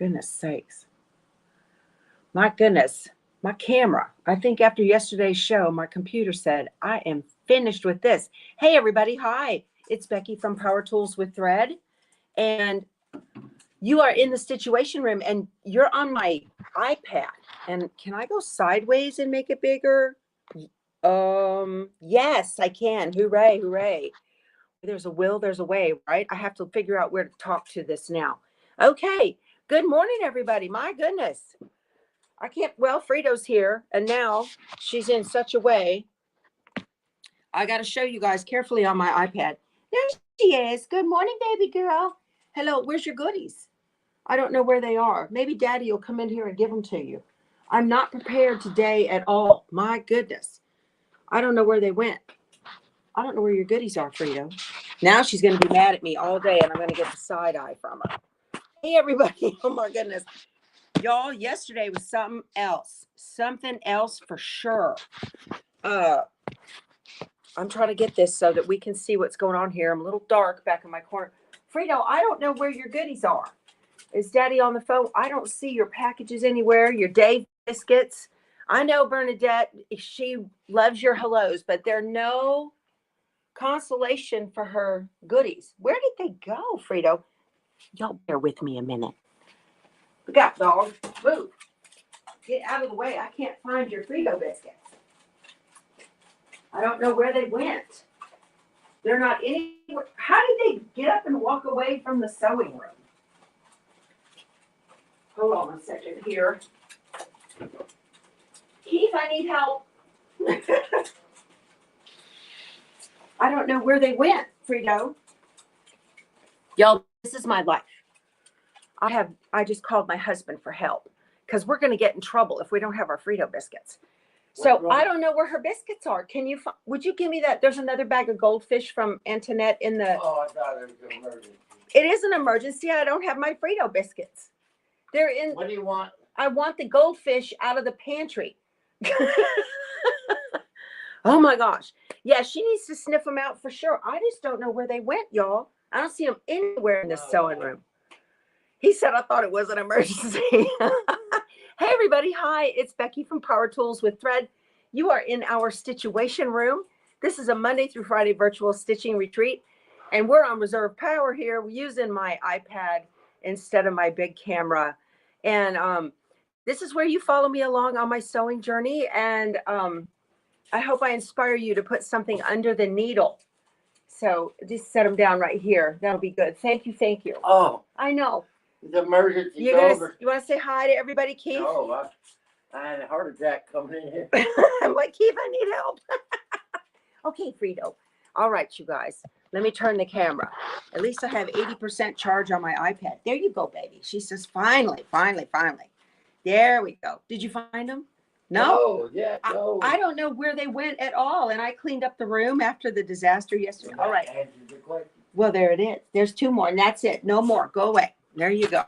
goodness sakes. My goodness. My camera. I think after yesterday's show, my computer said, I am finished with this. Hey, everybody. Hi. It's Becky from Power Tools with Thread. And you are in the Stitchuation room and you're on my iPad. And can I go sideways and make it bigger? Yes, I can. Hooray, hooray. There's a will, there's a way, right? I have to figure out where to talk to this now. Okay. Good morning, everybody. My goodness. I can't, well, Frito's here, and now she's in such a way. I got to show you guys carefully on my iPad. There she is. Good morning, baby girl. Hello, where's your goodies? I don't know where they are. Maybe Daddy will come in here and give them to you. I'm not prepared today at all. My goodness. I don't know where they went. I don't know where your goodies are, Frito. Now she's going to be mad at me all day, and I'm going to get the side eye from her. Hey, everybody. Oh, my goodness. Y'all, yesterday was something else for sure. I'm trying to get this so that we can see what's going on here. I'm a little dark back in my corner. Frito, I don't know where your goodies are. Is Daddy on the phone? I don't see your packages anywhere. Your Dave biscuits. I know Bernadette, she loves your hellos, but there are no consolation for her goodies. Where did they go, Frito? Y'all bear with me a minute. Look out, dog. Move. Get out of the way. I can't find your Frito biscuits. I don't know where they went. They're not anywhere. How did they get up and walk away from the sewing room? Hold on a second here. Keith, I need help. I don't know where they went, Frito. Y'all, this is my life. I just called my husband for help because we're going to get in trouble if we don't have our Frito biscuits. So I don't know where her biscuits are. Would you give me that? There's another bag of goldfish from Antoinette in the. Oh, I thought it was an emergency. It is an emergency. I don't have my Frito biscuits. They're in. What do you want? I want the goldfish out of the pantry. Oh my gosh. Yeah, she needs to sniff them out for sure. I just don't know where they went, y'all. I don't see them anywhere in the sewing room. He said, I thought it was an emergency. Hey, everybody. Hi, it's Becky from Power Tools with Thread. You are in our Stitchuation room. This is a Monday through Friday virtual stitching retreat. And we're on reserve power here. We're using my iPad instead of my big camera. And this is where you follow me along on my sewing journey. And I hope I inspire you to put something under the needle. So just set them down right here. That'll be good. Thank you. Thank you. Oh, I know. The emergency. You want to say hi to everybody, Keith? No, I had a heart attack coming in here. I'm like, Keith, I need help. Okay, Frito. All right, you guys. Let me turn the camera. At least I have 80% charge on my iPad. There you go, baby. She says, finally. There we go. Did you find them? No. Yeah, no. I don't know where they went at all. And I cleaned up the room after the disaster yesterday. All right. Well, there it is. There's two more, and that's it. No more. Go away. There you go.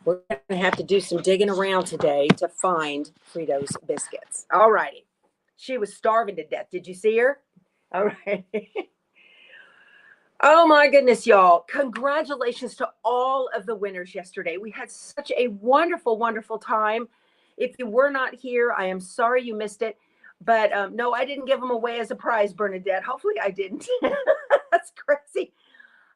We're going to have to do some digging around today to find Frito's biscuits. All righty. She was starving to death. Did you see her? All right. Oh, my goodness, y'all. Congratulations to all of the winners yesterday. We had such a wonderful, wonderful time. If you were not here, I am sorry you missed it. But no, I didn't give them away as a prize, Bernadette. Hopefully I didn't. That's crazy.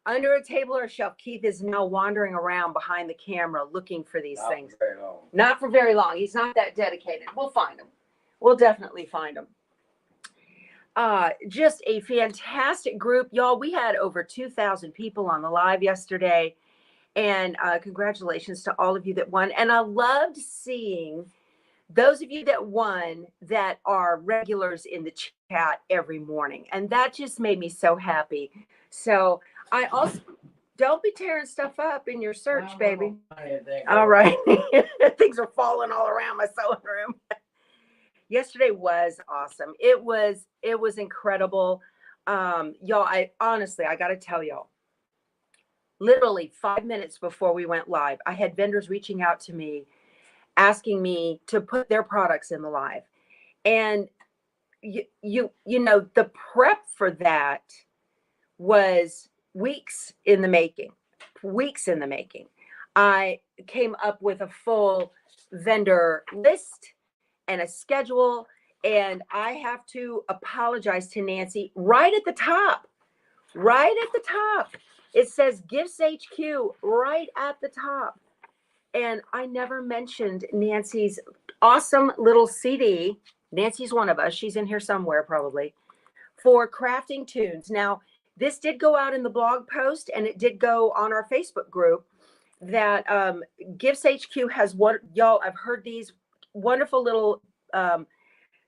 Under a table or a shelf, Keith is now wandering around behind the camera looking for these things. For very long. Not for very long. He's not that dedicated. We'll find him. We'll definitely find him. Just a fantastic group. Y'all, we had over 2,000 people on the live yesterday. And congratulations to all of you that won. And I loved seeing those of you that won that are regulars in the chat every morning. And that just made me so happy. So I also, don't be tearing stuff up in your search, baby. All right. Things are falling all around my sewing room. Yesterday was awesome. It was incredible. Y'all, I got to tell y'all, literally 5 minutes before we went live, I had vendors reaching out to me, asking me to put their products in the live. And you know, the prep for that was weeks in the making. came up with a full vendor list and a schedule. And I have to apologize to Nancy right at the top. Right at the top. It says Gifts HQ right at the top. And I never mentioned Nancy's awesome little CD. Nancy's one of us. She's in here somewhere probably. For crafting tunes. Now, this did go out in the blog post and it did go on our Facebook group that Gifts HQ has what y'all, I've heard these wonderful little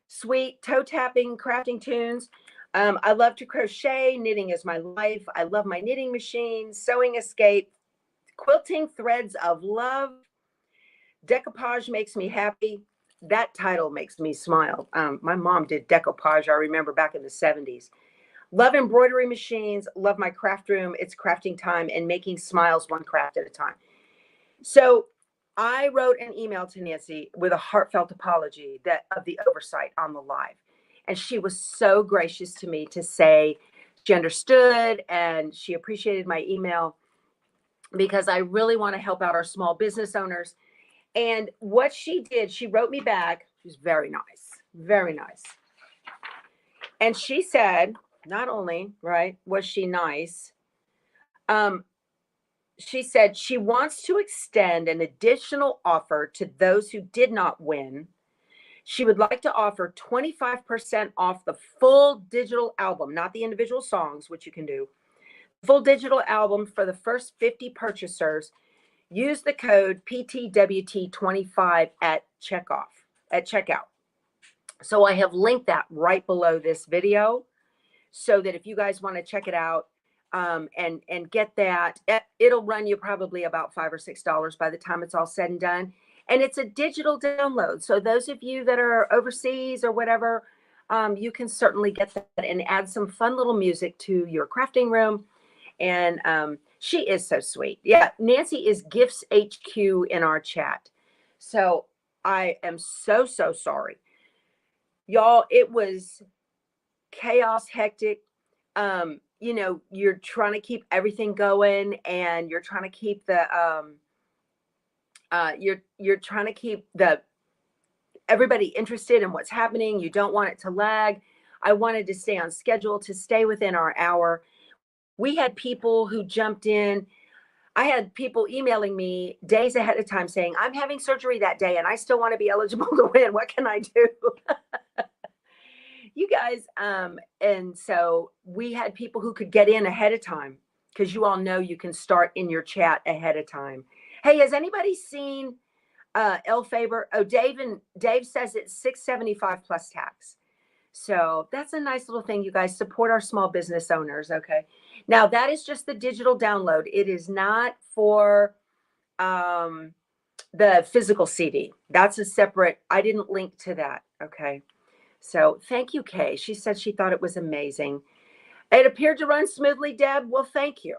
sweet toe tapping crafting tunes. I love to crochet. Knitting is my life. I love my knitting machine, sewing escape, quilting threads of love. Decoupage makes me happy. That title makes me smile. My mom did decoupage, I remember back in the 70s. Love embroidery machines. Love my craft room. It's crafting time and making smiles one craft at a time. So I wrote an email to Nancy with a heartfelt apology of the oversight on the live. And she was so gracious to me to say she understood and she appreciated my email because I really want to help out our small business owners. And what she did, she wrote me back. She was very nice, very nice. And she said, not only, right, was she nice, she said she wants to extend an additional offer to those who did not win. She would like to offer 25% off the full digital album, not the individual songs, which you can do. Full digital album for the first 50 purchasers. Use the code PTWT25 at checkout. So I have linked that right below this video so that if you guys want to check it out and get that, it'll run you probably about $5 or $6 by the time it's all said and done. And it's a digital download. So those of you that are overseas or whatever, you can certainly get that and add some fun little music to your crafting room. And she is so sweet. Yeah, Nancy is Gifts HQ in our chat. So I am so, so sorry. Y'all, it was chaos, hectic. You know, you're trying to keep everything going and you're trying to keep the you're trying to keep everybody interested in what's happening. You don't want it to lag. I wanted to stay on schedule, to stay within our hour. We had people who jumped in. I had people emailing me days ahead of time saying, I'm having surgery that day and I still want to be eligible to win. What can I do? You guys, and so we had people who could get in ahead of time because you all know you can start in your chat ahead of time. Hey, has anybody seen El Faber? Oh, Dave says it's $6.75 plus tax. So that's a nice little thing. You guys support our small business owners. Okay. Now that is just the digital download. It is not for the physical CD. That's a separate, I didn't link to that. Okay. So thank you, Kay. She said she thought it was amazing. It appeared to run smoothly, Deb. Well, thank you.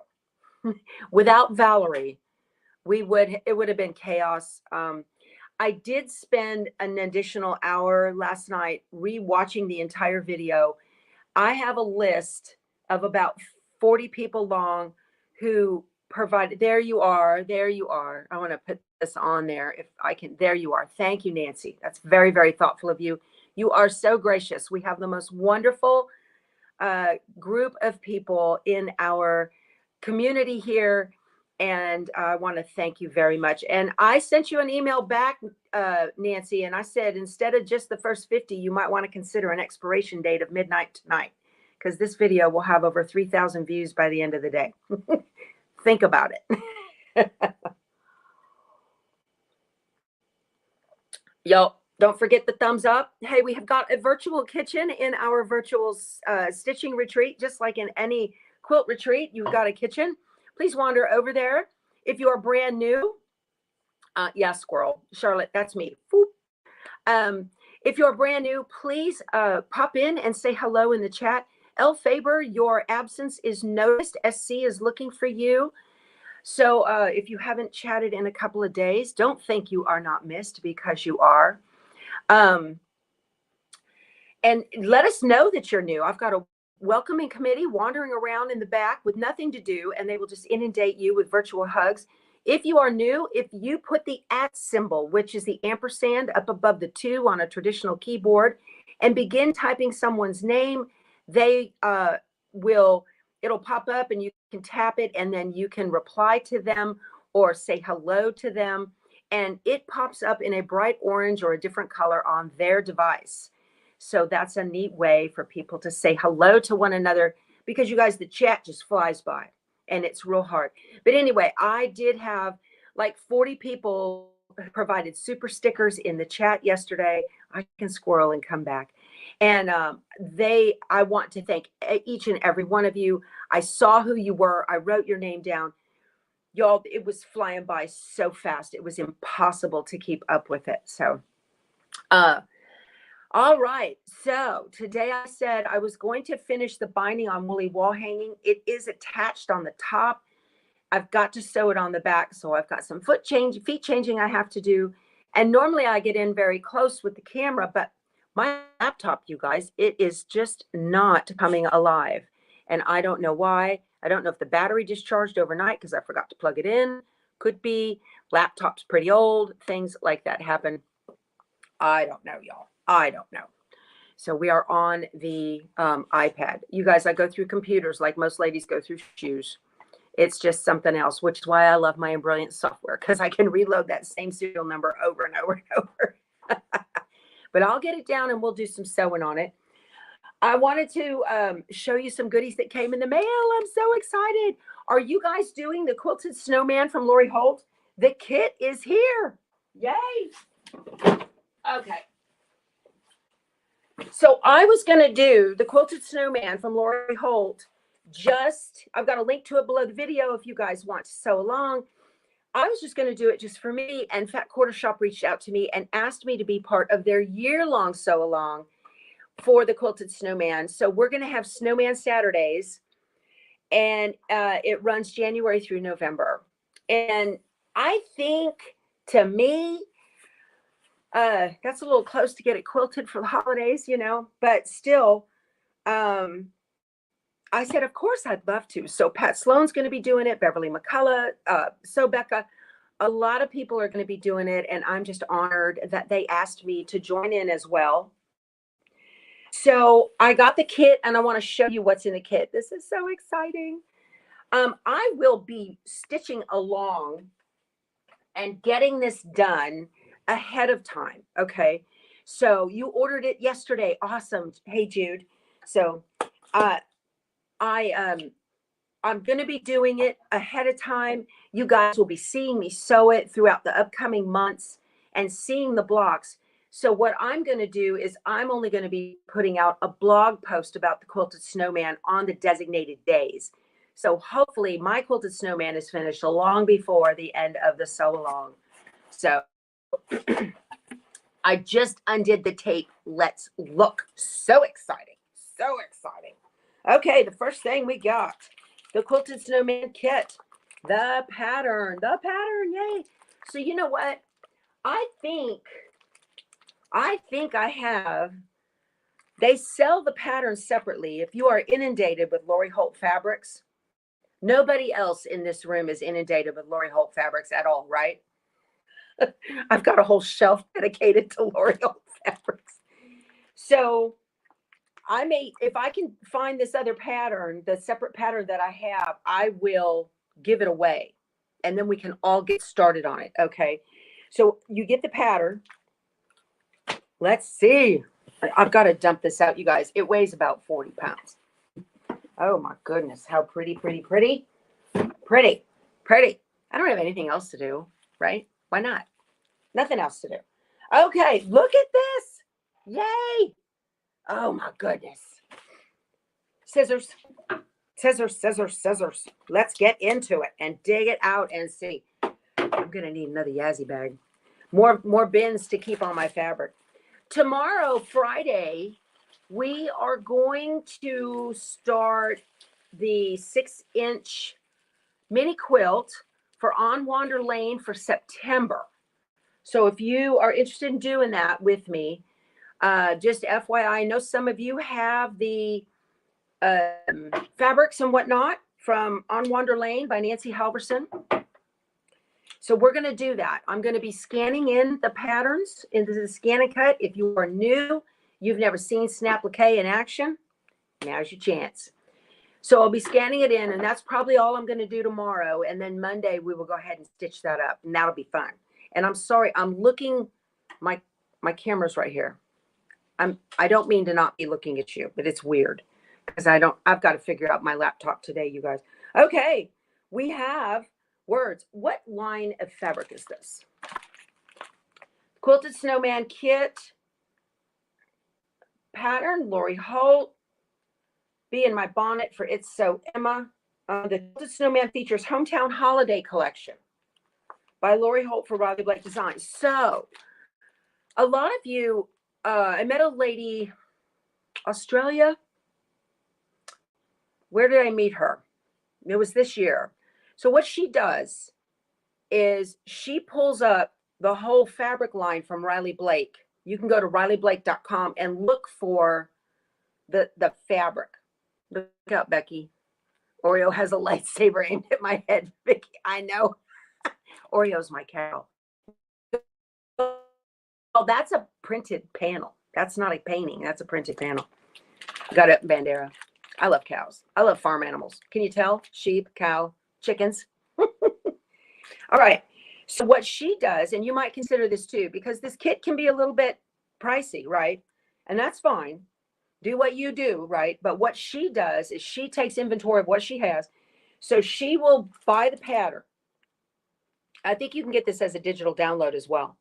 Without Valerie, it would have been chaos. I did spend an additional hour last night rewatching the entire video. I have a list of about 40 people long who provided. There you are. There you are. I want to put this on there if I can. There you are. Thank you, Nancy. That's very, very thoughtful of you. You are so gracious. We have the most wonderful group of people in our community here. And I want to thank you very much. And I sent you an email back, Nancy, and I said, instead of just the first 50, you might want to consider an expiration date of midnight tonight, because this video will have over 3,000 views by the end of the day. Think about it. Yo, don't forget the thumbs up. Hey, we have got a virtual kitchen in our virtual stitching retreat, just like in any quilt retreat. You've got a kitchen. Please wander over there. If you are brand new, yeah, squirrel, Charlotte, that's me. If you're brand new, please pop in and say hello in the chat. El Faber, your absence is noticed. SC is looking for you. So if you haven't chatted in a couple of days, don't think you are not missed, because you are. And let us know that you're new. I've got a welcoming committee wandering around in the back with nothing to do, and they will just inundate you with virtual hugs. If you are new, if you put the @ symbol, which is the ampersand up above the 2 on a traditional keyboard, and begin typing someone's name, they it'll pop up and you can tap it and then you can reply to them or say hello to them. And it pops up in a bright orange or a different color on their device. So that's a neat way for people to say hello to one another, because you guys, the chat just flies by and it's real hard. But anyway, I did have like 40 people provided super stickers in the chat yesterday. I can squirrel and come back. And I want to thank each and every one of you. I saw who you were. I wrote your name down. Y'all, it was flying by so fast. It was impossible to keep up with it. So, all right. So today I said I was going to finish the binding on woolly wall hanging. It is attached on the top. I've got to sew it on the back. So I've got some feet changing I have to do. And normally I get in very close with the camera, but my laptop, you guys, it is just not coming alive. And I don't know why. I don't know if the battery discharged overnight because I forgot to plug it in. Could be. Laptop's pretty old. Things like that happen. I don't know, y'all. I don't know. So we are on the iPad. You guys, I go through computers like most ladies go through shoes. It's just something else, which is why I love my Brilliant software, because I can reload that same serial number over and over and over. But I'll get it down and we'll do some sewing on it. I wanted to show you some goodies that came in the mail. I'm so excited. Are you guys doing the Quilted Snowman from Lori Holt? The kit is here. Yay. Okay. So I was going to do the Quilted Snowman from Lori Holt. I've got a link to it below the video if you guys want to sew along. I was just going to do it just for me, and Fat Quarter Shop reached out to me and asked me to be part of their year-long sew-along for the Quilted Snowman. So we're going to have Snowman Saturdays, and it runs January through November. And I think, to me, that's a little close to get it quilted for the holidays, you know, but still, I said, of course, I'd love to. So Pat Sloan's going to be doing it. Beverly McCullough, So Becca, a lot of people are going to be doing it. And I'm just honored that they asked me to join in as well. So I got the kit and I want to show you what's in the kit. This is so exciting. I will be stitching along and getting this done ahead of time. Okay. So you ordered it yesterday. Awesome. Hey, Jude. So, I'm going to be doing it ahead of time. You guys will be seeing me sew it throughout the upcoming months and seeing the blocks. So what I'm going to do is I'm only going to be putting out a blog post about the Quilted Snowman on the designated days. So hopefully my Quilted Snowman is finished long before the end of the sew along. So I just undid the tape. Let's look. So exciting. So exciting. Okay, the first thing we got, the Quilted Snowman kit, the pattern, yay. So you know what? I think I have, they sell the patterns separately. If you are inundated with Lori Holt fabrics, nobody else in this room is inundated with Lori Holt fabrics at all, right? I've got a whole shelf dedicated to Lori Holt fabrics. So I may, if I can find this other pattern, the separate pattern that I have, I will give it away. And then we can all get started on it. Okay. So you get the pattern. Let's see. I've got to dump this out, you guys. It weighs about 40 pounds. Oh my goodness. How pretty, pretty, pretty. Pretty, pretty. I don't have anything else to do, right? Why not? Nothing else to do. Okay. Look at this. Yay. Oh my goodness. Scissors, scissors, scissors, scissors. Let's get into it and dig it out and see. I'm going to need another Yazzie bag. More bins to keep on my fabric. Tomorrow, Friday, we are going to start the 6-inch mini quilt for On Wander Lane for September. So if you are interested in doing that with me, just FYI, I know some of you have the fabrics and whatnot from On Wander Lane by Nancy Halverson. So we're going to do that. I'm going to be scanning in the patterns into the Scan and Cut. If you are new, you've never seen Snapplique in action, now's your chance. So I'll be scanning it in, and that's probably all I'm going to do tomorrow. And then Monday, we will go ahead and stitch that up, and that'll be fun. And I'm sorry, I'm looking, my camera's right here. I don't mean to not be looking at you, but it's weird because I've got to figure out my laptop today, you guys. Okay, we have words. What line of fabric is this? Quilted Snowman Kit. Pattern, Lori Holt. Be in My Bonnet for It's So Emma. The Quilted Snowman features Hometown Holiday Collection by Lori Holt for Riley Blake Designs. So, a lot of you, I met a lady, Australia. Where did I meet her? It was this year. So what she does is she pulls up the whole fabric line from Riley Blake. You can go to rileyblake.com and look for the fabric. Look out, Becky. Oreo has a lightsaber aimed at my head. Vicky, I know. Oreo's my cow. Oh, that's a printed panel. That's not a painting. That's a printed panel. Got it, Bandera. I love cows. I love farm animals. Can you tell? Sheep, cow, chickens. All right. So what she does, and you might consider this too, because this kit can be a little bit pricey, right? And that's fine. Do what you do, right? But what she does is she takes inventory of what she has. So she will buy the pattern. I think you can get this as a digital download as well.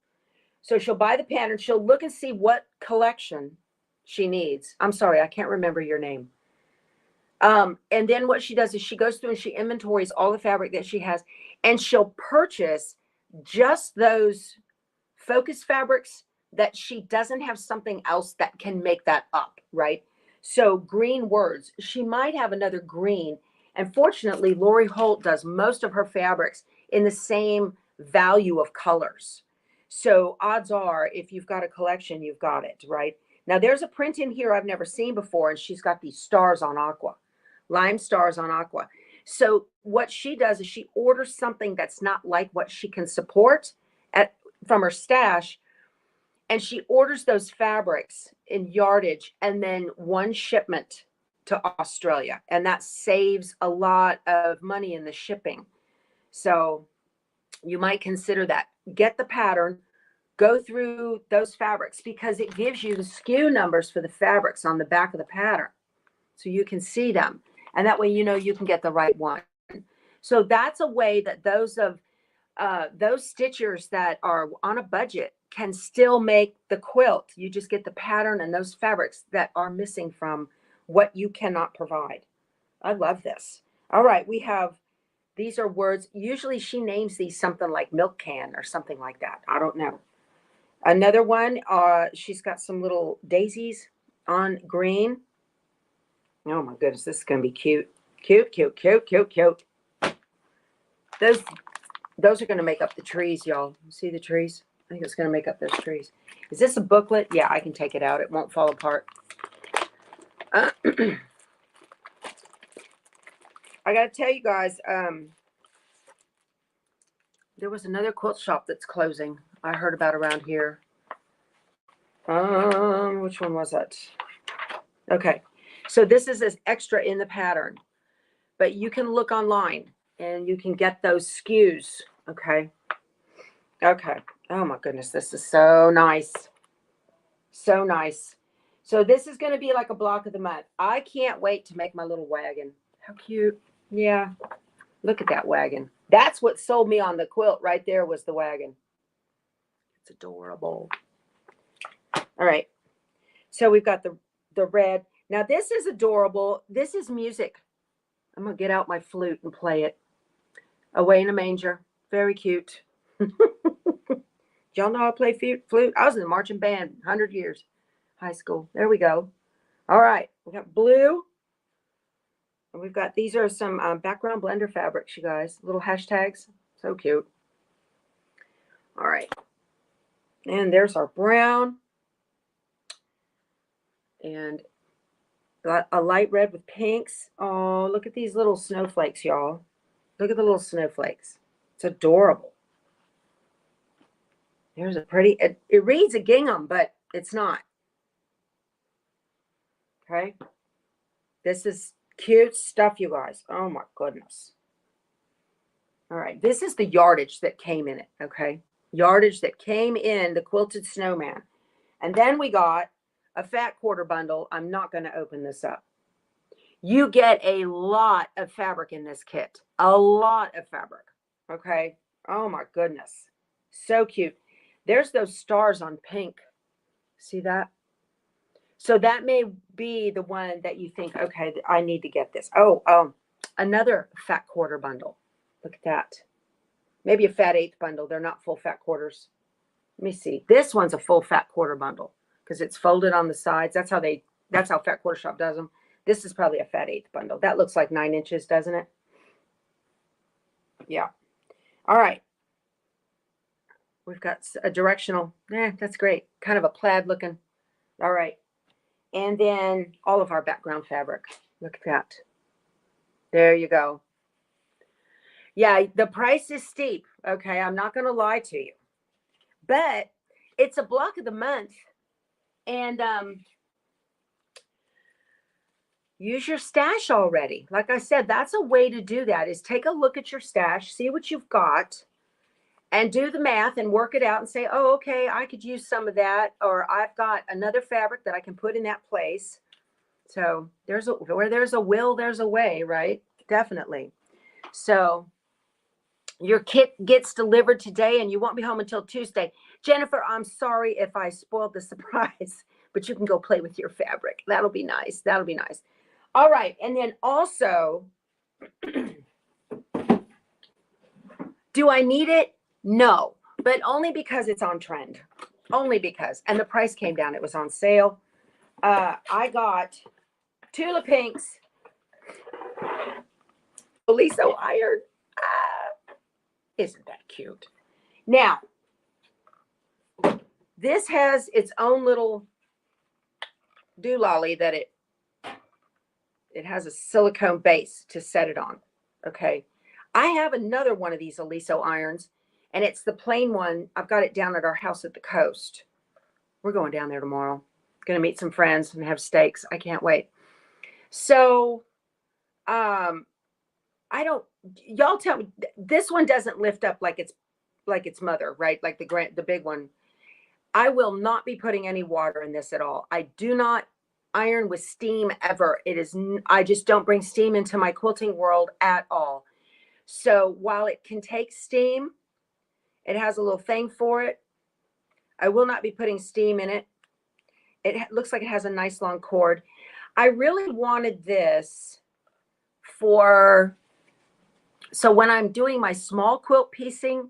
So she'll buy the pattern. She'll look and see what collection she needs. I'm sorry, I can't remember your name. And then what she does is she goes through and she inventories all the fabric that she has, and she'll purchase just those focus fabrics that she doesn't have something else that can make that up, right? So green words, she might have another green. And fortunately, Lori Holt does most of her fabrics in the same value of colors. So odds are, if you've got a collection, you've got it, right? Now there's a print in here I've never seen before, and she's got these stars on aqua, lime stars on aqua. So what she does is she orders something that's not like what she can support from her stash, and she orders those fabrics in yardage and then one shipment to Australia, and that saves a lot of money in the shipping. So you might consider that. Get the pattern, go through those fabrics, because it gives you the SKU numbers for the fabrics on the back of the pattern so you can see them, and that way you know you can get the right one. So that's a way that those stitchers that are on a budget can still make the quilt. You just get the pattern and those fabrics that are missing from what you cannot provide. I love this. All right, we have, these are words. Usually she names these something like milk can or something like that. I don't know. Another one, she's got some little daisies on green. Oh my goodness, this is going to be cute. Cute, cute, cute, cute, cute. Those are going to make up the trees, y'all. See the trees? I think it's going to make up those trees. Is this a booklet? Yeah, I can take it out. It won't fall apart. I got to tell you guys, there was another quilt shop that's closing. I heard about around here. Which one was that? Okay. So this is as extra in the pattern, but you can look online and you can get those SKUs. Okay. Okay. Oh my goodness. This is so nice. So nice. So this is going to be like a block of the month. I can't wait to make my little wagon. How cute. Yeah. Look at that wagon. That's what sold me on the quilt right there, was the wagon. It's adorable. All right. So we've got the red. Now this is adorable. This is music. I'm going to get out my flute and play it. Away in a Manger. Very cute. Y'all know how to play flute? I was in the marching band 100 years. High school. There we go. All right. We got blue. And we've got, these are some background blender fabrics, you guys. Little hashtags. So cute. All right. And there's our brown. And got a light red with pinks. Oh, look at these little snowflakes, y'all. Look at the little snowflakes. It's adorable. There's a pretty, it reads a gingham, but it's not. Okay. This is cute stuff, you guys. Oh my goodness. All right. This is the yardage that came in it. Okay. Yardage that came in the quilted snowman. And then we got a fat quarter bundle. I'm not going to open this up. You get a lot of fabric in this kit. A lot of fabric. Okay. Oh my goodness. So cute. There's those stars on pink. See that? So that may be the one that you think, okay, I need to get this. Oh, another fat quarter bundle. Look at that. Maybe a fat eighth bundle. They're not full fat quarters. Let me see. This one's a full fat quarter bundle because it's folded on the sides. That's how Fat Quarter Shop does them. This is probably a fat eighth bundle. That looks like 9 inches, doesn't it? Yeah. All right. We've got a directional. That's great. Kind of a plaid looking. All right. And then all of our background fabric. Look at that. There you go. Yeah, the price is steep. Okay, I'm not going to lie to you. But it's a block of the month. And use your stash already. Like I said, that's a way to do that, is take a look at your stash, see what you've got, and do the math and work it out and say, oh, okay, I could use some of that, or I've got another fabric that I can put in that place. So where there's a will, there's a way, right? Definitely. So your kit gets delivered today and you won't be home until Tuesday. Jennifer, I'm sorry if I spoiled the surprise, but you can go play with your fabric. That'll be nice. That'll be nice. All right. And then also, do I need it? No, but only because it's on trend. Only because. And the price came down. It was on sale. I got Tula Pinks, Oliso iron. Isn't that cute? Now, this has its own little doolally that it has a silicone base to set it on. Okay. I have another one of these Oliso irons, and it's the plain one. I've got it down at our house at the coast. We're going down there tomorrow. Going to meet some friends and have steaks. I can't wait. So, y'all tell me, this one doesn't lift up like its mother, right? Like the big one. I will not be putting any water in this at all. I do not iron with steam ever. I just don't bring steam into my quilting world at all. So while it can take steam, it has a little thing for it. I will not be putting steam in it. It looks like it has a nice long cord. I really wanted this so when I'm doing my small quilt piecing,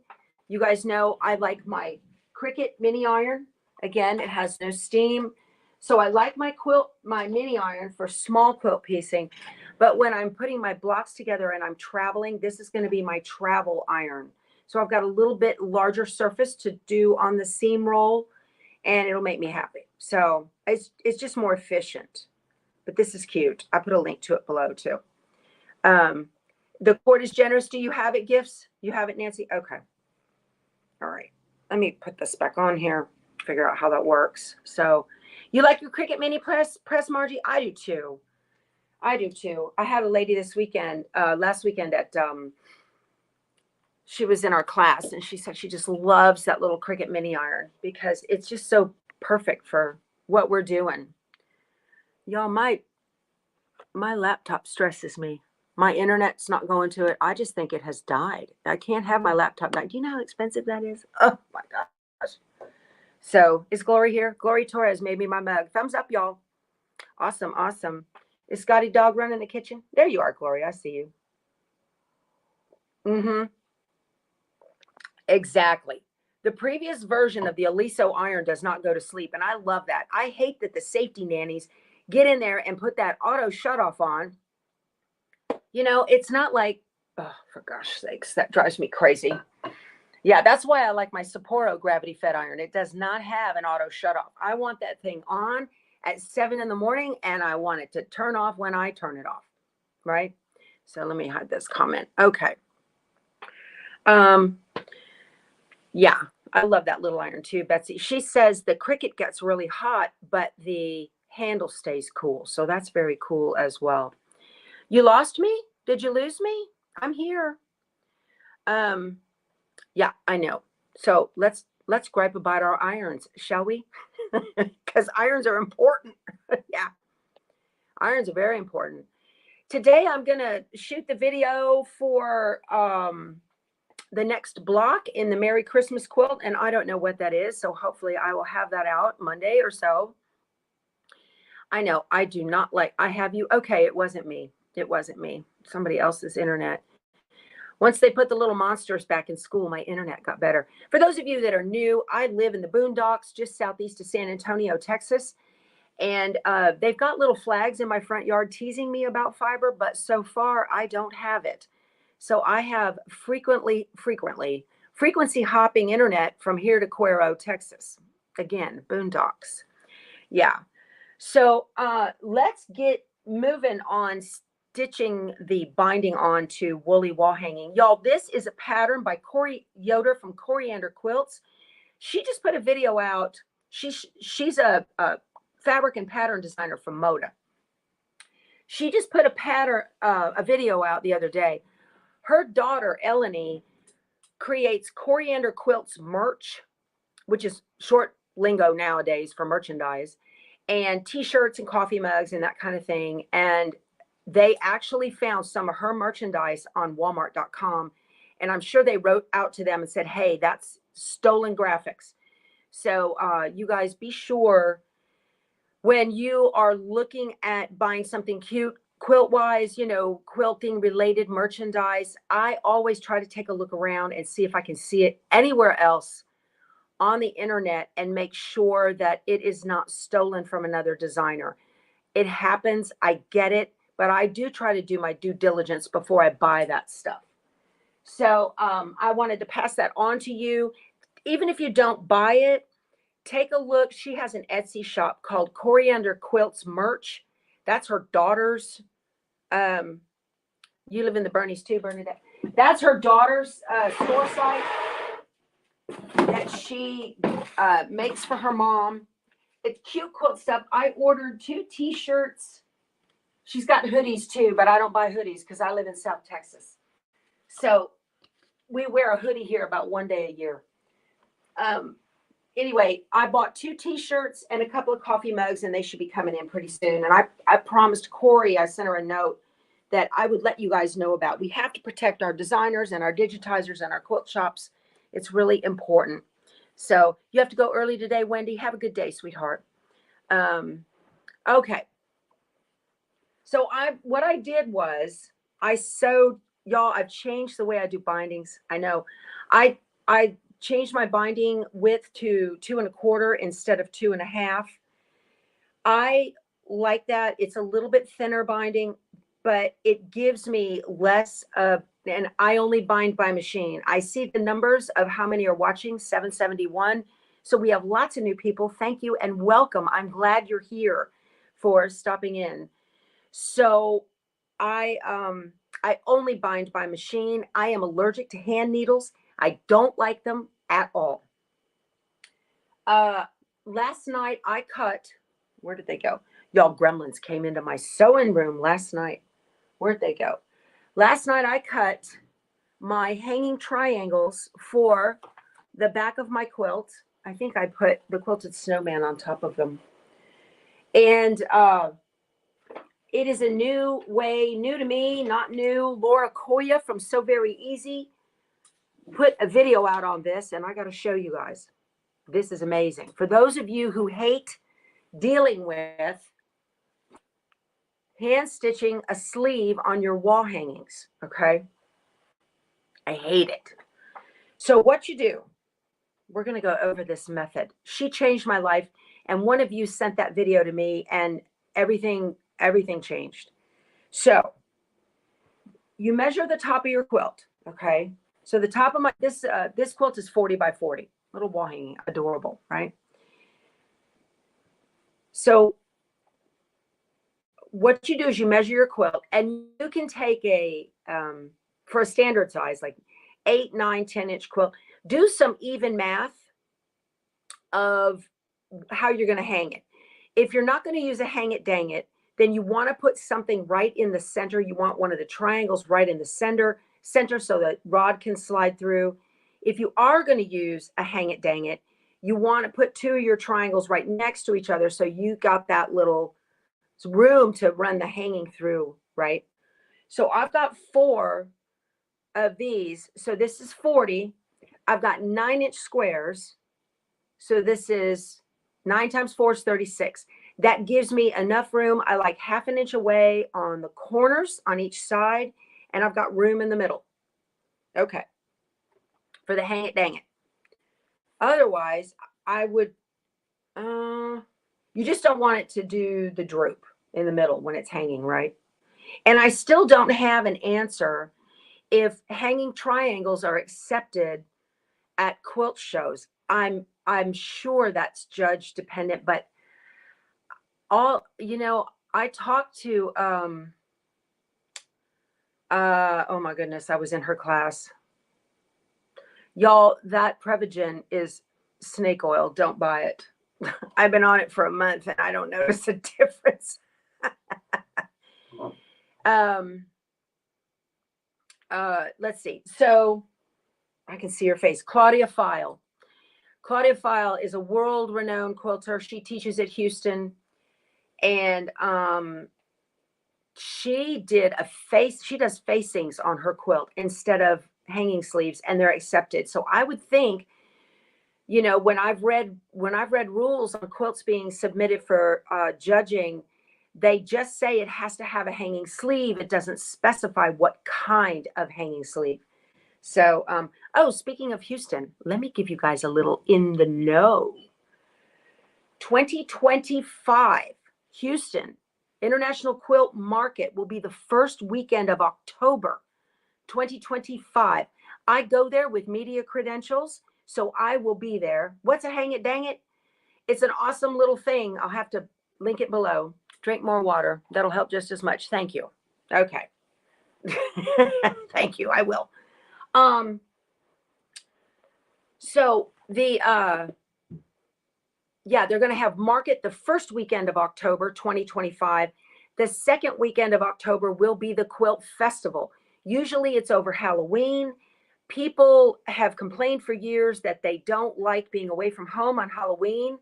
you guys know I like my Cricut mini iron. Again, it has no steam. So I like my mini iron for small quilt piecing. But when I'm putting my blocks together and I'm traveling, this is going to be my travel iron. So I've got a little bit larger surface to do on the seam roll, and it'll make me happy. So it's just more efficient. But this is cute. I put a link to it below too. The cord is generous. Do you have it, Gifts? You have it, Nancy? Okay. All right. Let me put this back on here, figure out how that works. So you like your Cricut mini press, Margie? I do too. I do too. I had a lady this weekend, last weekend at, she was in our class, and she said she just loves that little Cricut mini iron because it's just so perfect for what we're doing. Y'all, my laptop stresses me. My internet's not going to it. I just think it has died. I can't have my laptop die. Do you know how expensive that is? Oh my gosh. So is Glory here? Glory Torres made me my mug. Thumbs up, y'all. Awesome, awesome. Is Scotty Dog running the kitchen? There you are, Glory. I see you. Mm-hmm. Exactly. The previous version of the Oliso iron does not go to sleep, and I love that. I hate that the safety nannies get in there and put that auto shut-off on. You know, it's not like, oh, for gosh sakes, that drives me crazy. Yeah, that's why I like my Sapporo gravity-fed iron. It does not have an auto shut-off. I want that thing on at 7 in the morning, and I want it to turn off when I turn it off, right? So let me hide this comment. Okay. Yeah, I love that little iron too, Betsy. She says the Cricut gets really hot, but the handle stays cool. So that's very cool as well. You lost me? Did you lose me? I'm here. Yeah, I know. So let's gripe about our irons, shall we? Because irons are important. Yeah, irons are very important. Today I'm gonna shoot the video for the next block in the Merry Christmas quilt, and I don't know what that is, so hopefully I will have that out Monday or so. I know I do not like, I have you. Okay, it wasn't me. It wasn't me. Somebody else's internet. Once they put the little monsters back in school, my internet got better. For those of you that are new, I live in the boondocks just southeast of San Antonio, Texas. And they've got little flags in my front yard teasing me about fiber, but so far I don't have it. So I have frequency hopping internet from here to Cuero, Texas. Again, boondocks. Yeah. So let's get moving on stitching the binding onto woolly wall hanging. Y'all, this is a pattern by Corey Yoder from Coriander Quilts. She just put a video out. She's a fabric and pattern designer from Moda. She just put a video out the other day. Her daughter, Eleni, creates Coriander Quilts merch, which is short lingo nowadays for merchandise, and t-shirts and coffee mugs and that kind of thing. And they actually found some of her merchandise on Walmart.com. And I'm sure they wrote out to them and said, hey, that's stolen graphics. So you guys be sure when you are looking at buying something cute, quilt-wise, you know, quilting related merchandise, I always try to take a look around and see if I can see it anywhere else on the internet and make sure that it is not stolen from another designer. It happens, I get it, but I do try to do my due diligence before I buy that stuff. So I wanted to pass that on to you. Even if you don't buy it, take a look. She has an Etsy shop called Coriander Quilts Merch. That's her daughter's. You live in the Bernies too, Bernadette. That's her daughter's store site that she makes for her mom. It's cute quilt stuff. I ordered 2 t-shirts. She's got hoodies too, but I don't buy hoodies because I live in South Texas. So we wear a hoodie here about 1 day a year. Anyway, I bought 2 t-shirts and a couple of coffee mugs, and they should be coming in pretty soon. And I promised Corey, I sent her a note that I would let you guys know about. We have to protect our designers and our digitizers and our quilt shops. It's really important. So you have to go early today, Wendy. Have a good day, sweetheart. Okay. So what I did was I sewed, y'all, I've changed the way I do bindings. I know. I changed my binding width to 2 1/4 instead of 2 1/2. I like that. It's a little bit thinner binding, but it gives me less of, and I only bind by machine. I see the numbers of how many are watching, 771. So we have lots of new people. Thank you and welcome. I'm glad you're here for stopping in. So I only bind by machine. I am allergic to hand needles. I don't like them at all. Last night I cut, where did they go? Y'all, gremlins came into my sewing room last night. Where'd they go? Last night I cut my hanging triangles for the back of my quilt. I think I put the quilted snowman on top of them. And it is a new way, new to me, not new. Laura Koya from So Very Easy put a video out on this, and I got to show you guys. This is amazing. For those of you who hate dealing with hand stitching a sleeve on your wall hangings, okay? I hate it. So what you do, we're going to go over this method. She changed my life, and one of you sent that video to me, and everything changed. So you measure the top of your quilt, okay? So the top of my, this quilt is 40 by 40, little wall hanging, adorable, right? So what you do is you measure your quilt, and you can take a, for a standard size, like 8, 9, 10 inch quilt, do some even math of how you're going to hang it. If you're not going to use a hang it, dang it, then you want to put something right in the center. You want one of the triangles right in the center so that rod can slide through. If you are going to use a hang it, dang it, you want to put two of your triangles right next to each other so you got that little room to run the hanging through, right? So I've got 4 of these. So this is 40. I've got 9-inch squares. So this is 9 times 4 is 36. That gives me enough room. I like 1/2 inch away on the corners on each side, and I've got room in the middle. Okay. For the hang it, dang it. Otherwise, I would, you just don't want it to do the droop in the middle when it's hanging, right? And I still don't have an answer if hanging triangles are accepted at quilt shows. I'm sure that's judge dependent, but I talked to oh my goodness, I was in her class. Y'all, that Prevagen is snake oil. Don't buy it. I've been on it for a month and I don't notice a difference. Let's see. So I can see her face. Claudia File. Claudia File is a world-renowned quilter. She teaches at Houston. And she does facings on her quilt instead of hanging sleeves, and they're accepted. So I would think, when I've read rules on quilts being submitted for judging, they just say it has to have a hanging sleeve. It doesn't specify what kind of hanging sleeve. So, speaking of Houston, let me give you guys a little in the know. 2025 Houston International Quilt Market will be the first weekend of October 2025. I go there with media credentials, so I will be there. What's a hang it, dang it? It's an awesome little thing. I'll have to link it below. Drink more water. That'll help just as much. Thank you. Okay. Thank you. I will. So the they're going to have market the first weekend of October 2025. The second weekend of October will be the Quilt Festival. Usually it's over Halloween. People have complained for years that they don't like being away from home on Halloween.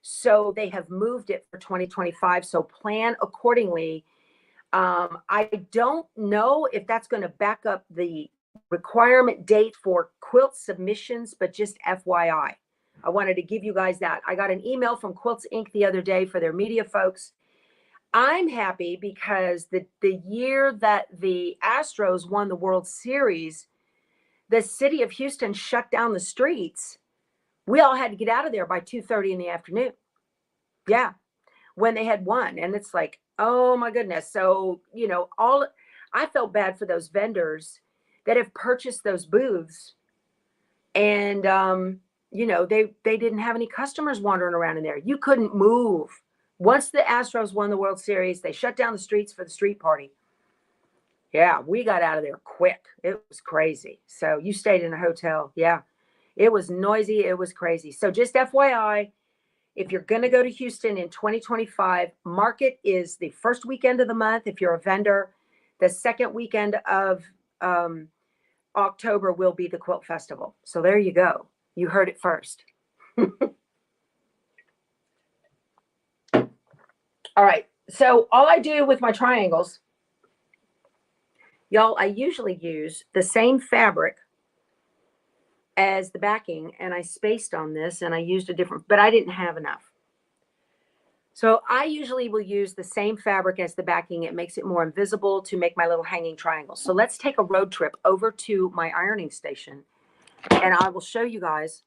So they have moved it for 2025. So plan accordingly. I don't know if that's going to back up the requirement date for quilt submissions, but just FYI. I wanted to give you guys that. I got an email from Quilts Inc. the other day for their media folks. I'm happy because the year that the Astros won the World Series, the city of Houston shut down the streets. We all had to get out of there by 2:30 in the afternoon. Yeah, when they had won. And it's like, oh my goodness. So, I felt bad for those vendors that have purchased those booths and, they didn't have any customers wandering around in there. You couldn't move. Once the Astros won the World Series, they shut down the streets for the street party. Yeah, we got out of there quick. It was crazy. So you stayed in a hotel. Yeah, it was noisy. It was crazy. So just FYI, if you're going to go to Houston in 2025, market is the first weekend of the month. If you're a vendor, the second weekend of October will be the Quilt Festival. So there you go. You heard it first. All right. So all I do with my triangles, y'all, I usually use the same fabric as the backing, and I spaced on this and I used a different, but I didn't have enough. So I usually will use the same fabric as the backing. It makes it more invisible to make my little hanging triangles. So let's take a road trip over to my ironing station and I will show you guys.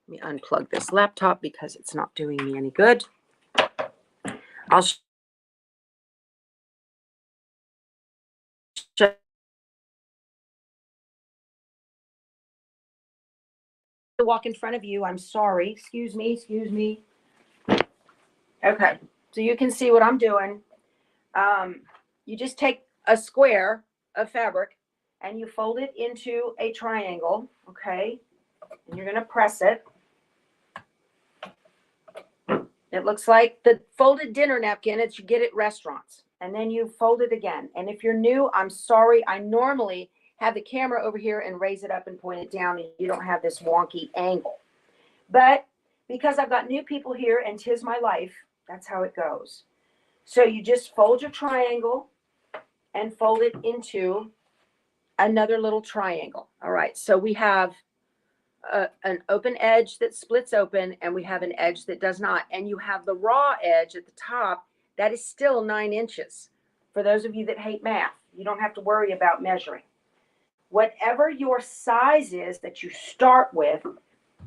Let me unplug this laptop because it's not doing me any good. I'll show to walk in front of you. I'm sorry. Excuse me. Okay. So you can see what I'm doing. You just take a square of fabric and you fold it into a triangle. Okay. And you're going to press it. It looks like the folded dinner napkin that you get at restaurants. And then you fold it again. And if you're new, I'm sorry. I normally have the camera over here and raise it up and point it down, and you don't have this wonky angle. But because I've got new people here and 'tis my life, that's how it goes. So you just fold your triangle and fold it into another little triangle. All right, so we have an open edge that splits open, and we have an edge that does not. And you have the raw edge at the top that is still 9 inches. For those of you that hate math, you don't have to worry about measuring. Whatever your size is that you start with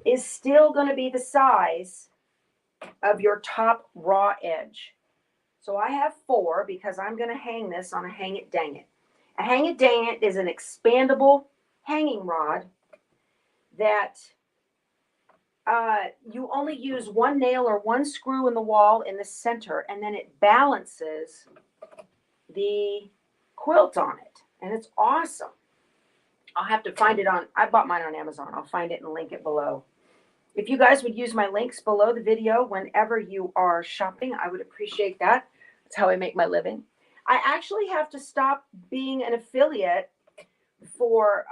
is still going to be the size of your top raw edge. So I have 4 because I'm going to hang this on a hang it dang it. A hang it dang it is an expandable hanging rod that you only use 1 nail or 1 screw in the wall in the center, and then it balances the quilt on it. And it's awesome. I'll have to find it on, I bought mine on Amazon. I'll find it and link it below. If you guys would use my links below the video whenever you are shopping, I would appreciate that. That's how I make my living. I actually have to stop being an affiliate for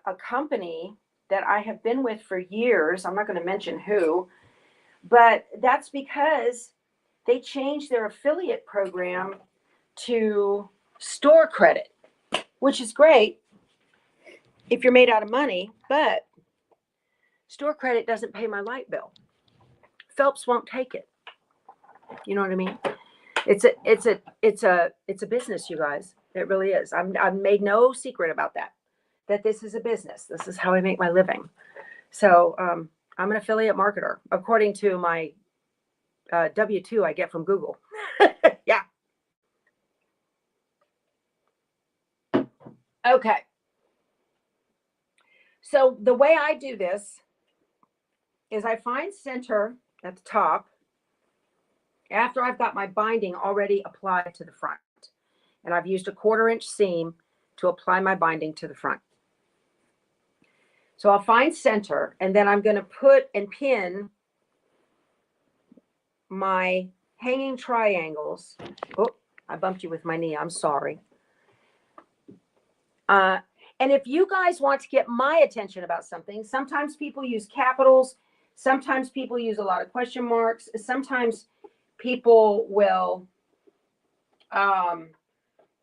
a company that I have been with for years. I'm not going to mention who, but that's because they changed their affiliate program to store credit, which is great if you're made out of money, but store credit doesn't pay my light bill. Phelps won't take it. You know what I mean? It's a business, you guys. It really is. I've made no secret about that this is a business. This is how I make my living. So I'm an affiliate marketer, according to my W-2 I get from Google. Yeah. Okay. So the way I do this is I find center at the top after I've got my binding already applied to the front. And I've used a 1/4 inch seam to apply my binding to the front. So I'll find center, and then I'm going to put and pin my hanging triangles. Oh, I bumped you with my knee. I'm sorry. And if you guys want to get my attention about something, sometimes people use capitals. Sometimes people use a lot of question marks. Sometimes people will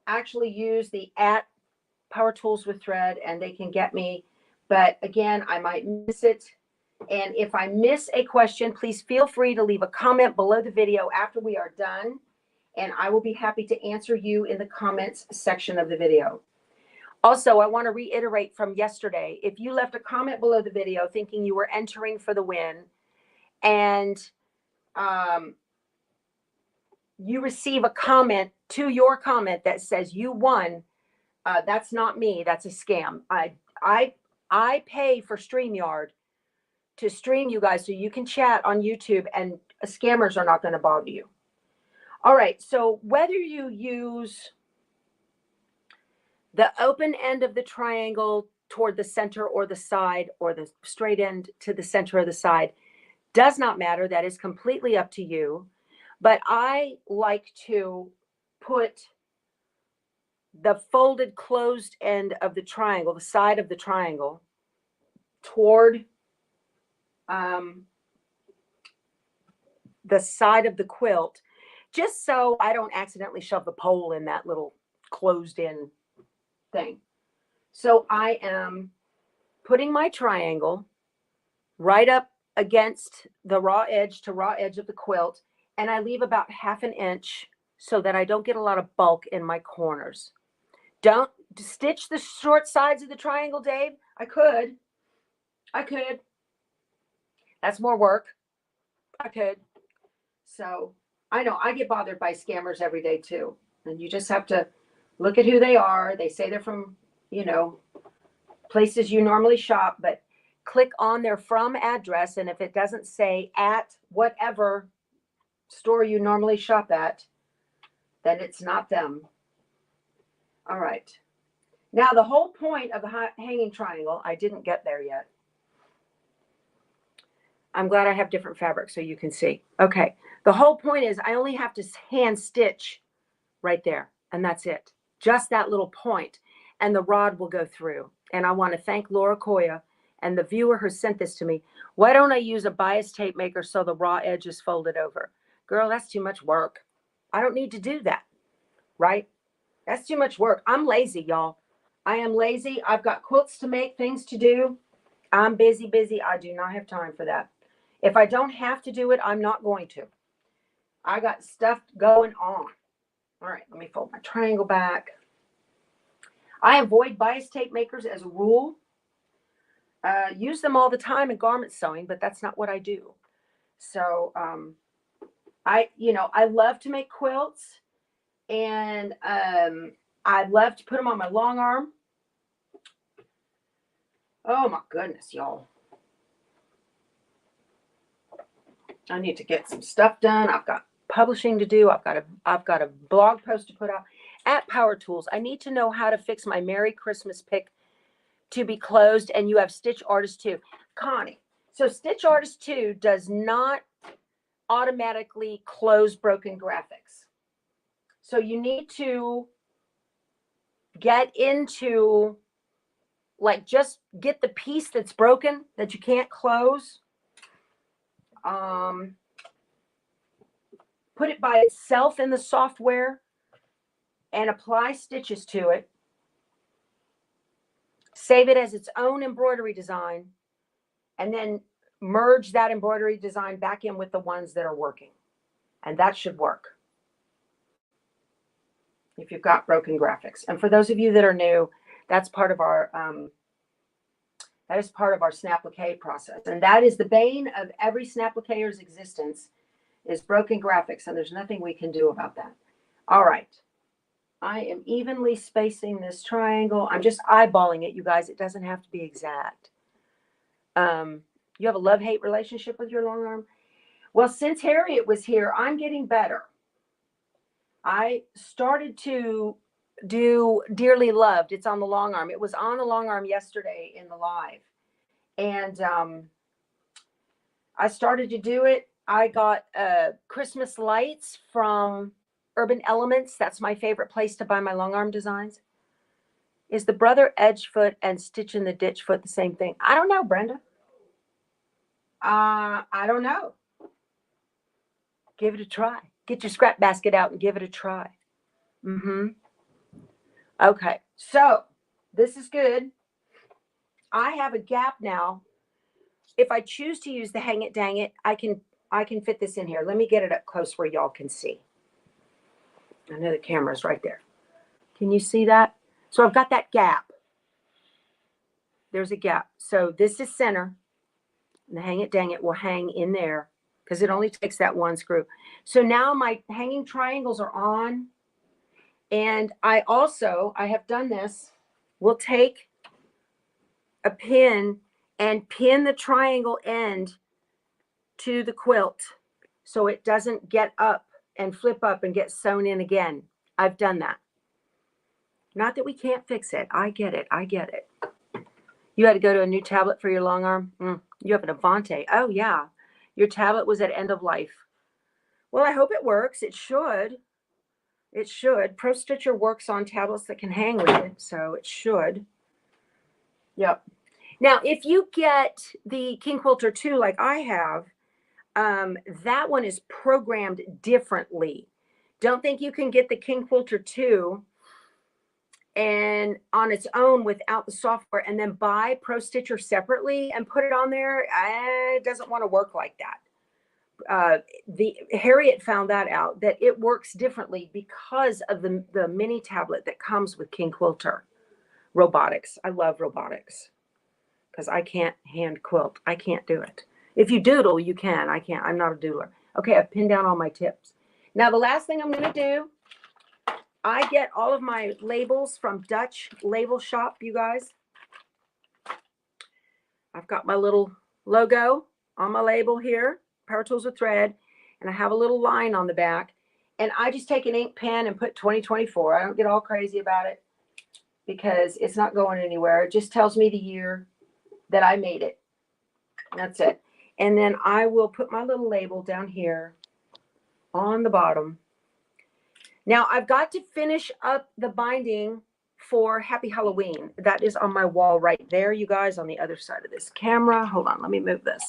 actually use the @Power Tools with Thread, and they can get me. But again, I might miss it. And if I miss a question, please feel free to leave a comment below the video after we are done, and I will be happy to answer you in the comments section of the video. Also, I want to reiterate from yesterday, if you left a comment below the video thinking you were entering for the win, and you receive a comment to your comment that says you won, that's not me. That's a scam. I pay for StreamYard to stream you guys so you can chat on YouTube, and scammers are not going to bother you. All right, so whether you use the open end of the triangle toward the center or the side, or the straight end to the center of the side, does not matter. That is completely up to you. But I like to put the folded closed end of the triangle, the side of the triangle, toward the side of the quilt, just so I don't accidentally shove the pole in that little closed in thing. So I am putting my triangle right up against the raw edge to raw edge of the quilt, and I leave about 1/2 inch so that I don't get a lot of bulk in my corners. Don't stitch the short sides of the triangle, Dave. I could. That's more work. I could. So I know I get bothered by scammers every day too. And you just have to look at who they are. They say they're from, you know, places you normally shop, but click on their from address. And if it doesn't say at whatever store you normally shop at, then it's not them. All right. Now the whole point of the hanging triangle, I didn't get there yet. I'm glad I have different fabrics so you can see. Okay. The whole point is I only have to hand stitch right there, and that's it. Just that little point, and the rod will go through. And I want to thank Laura Koya and the viewer who sent this to me. Why don't I use a bias tape maker so the raw edge is folded over? Girl, that's too much work. I don't need to do that, right? That's too much work. I'm lazy, y'all. I am lazy. I've got quilts to make, things to do. I'm busy. I do not have time for that. If I don't have to do it, I'm not going to. I got stuff going on. All right, let me fold my triangle back. I avoid bias tape makers as a rule. Use them all the time in garment sewing, but that's not what I do. So I love to make quilts, and I love to put them on my long arm. Oh my goodness, y'all. I need to get some stuff done. I've got publishing to do. I've got a blog post to put out at Power Tools. I need to know how to fix my Merry Christmas pick to be closed, and you have Stitch Artist 2. Connie, so Stitch Artist 2 does not automatically close broken graphics. So you need to get into, like, just get the piece that's broken that you can't close. Put it by itself in the software and apply stitches to it. Save it as its own embroidery design, and then merge that embroidery design back in with the ones that are working. And that should work if you've got broken graphics. And for those of you that are new, that's part of our snapplique process. And that is the bane of every snappliqueur's existence, is broken graphics, and there's nothing we can do about that. All right. I am evenly spacing this triangle. I'm just eyeballing it, you guys. It doesn't have to be exact. You have a love-hate relationship with your long arm? Well, since Harriet was here, I'm getting better. I started to do Dearly Loved. It's on the long arm. It was on the long arm yesterday in the live. And I started to do it. I got Christmas lights from Urban Elements. That's my favorite place to buy my long arm designs. Is the brother edge foot and stitch in the ditch foot the same thing? I don't know, Brenda. I don't know. Give it a try. Get your scrap basket out and give it a try. Okay, so this is good. I have a gap now. If I choose to use the hang it dang it, I can fit this in here. Let me get it up close where y'all can see. I know the camera's right there. Can you see that? So I've got that gap. There's a gap. So this is center. And the hang it dang it will hang in there because it only takes that one screw. So now my hanging triangles are on. And I have done this. We'll take a pin and pin the triangle end to the quilt so it doesn't get up and flip up and get sewn in again. I've done that. Not that we can't fix it. I get it. You had to go to a new tablet for your long arm? You have an Avante. Oh, yeah. Your tablet was at end of life. Well, I hope it works. It should. It should. Pro Stitcher works on tablets that can hang with it, so it should. Yep. Now, if you get the King Quilter 2 like I have, that one is programmed differently. Don't think you can get the King Quilter 2 and on its own without the software and then buy Pro Stitcher separately and put it on there. It doesn't want to work like that. Harriet found that out, that it works differently because of the mini tablet that comes with King Quilter robotics. I love robotics because I can't hand quilt. I can't do it. If you doodle, you can. I can't. I'm not a doodler. Okay, I've pinned down all my tips. Now the last thing I'm going to do, I get all of my labels from Dutch Label Shop, you guys. I've got my little logo on my label here, Power Tools with Thread, and I have a little line on the back. And I just take an ink pen and put 2024. I don't get all crazy about it because it's not going anywhere. It just tells me the year that I made it. That's it. And then I will put my little label down here on the bottom. Now I've got to finish up the binding for Happy Halloween. That is on my wall right there, you guys, on the other side of this camera. Hold on, let me move this.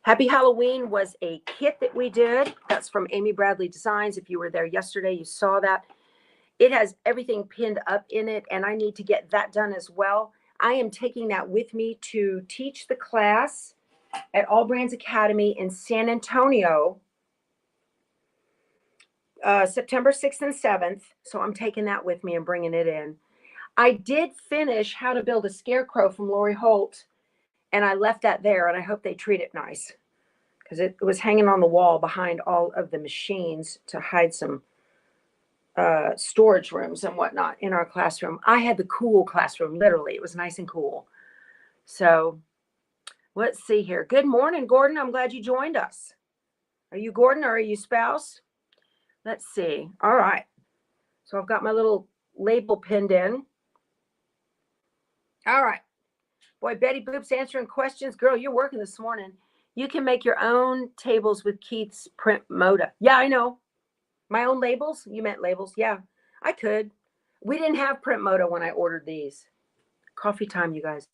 Happy Halloween was a kit that we did. That's from Amy Bradley Designs. If you were there yesterday, you saw that. It has everything pinned up in it, and I need to get that done as well. I am taking that with me to teach the class at All Brands Academy in San Antonio, September 6th and 7th. So I'm taking that with me and bringing it in. I did finish How to Build a Scarecrow from Lori Holt, and I left that there, and I hope they treat it nice because it was hanging on the wall behind all of the machines to hide some storage rooms and whatnot in our classroom. I had the cool classroom, literally. It was nice and cool. So let's see here. Good morning, Gordon. I'm glad you joined us. Are you Gordon or are you Spouse? Let's see. All right. So I've got my little label pinned in. All right. Boy, Betty Boop's answering questions. Girl, you're working this morning. You can make your own tables with Keith's print moda. Yeah, I know. My own labels? You meant labels? Yeah, I could. We didn't have print moda when I ordered these. Coffee time, you guys.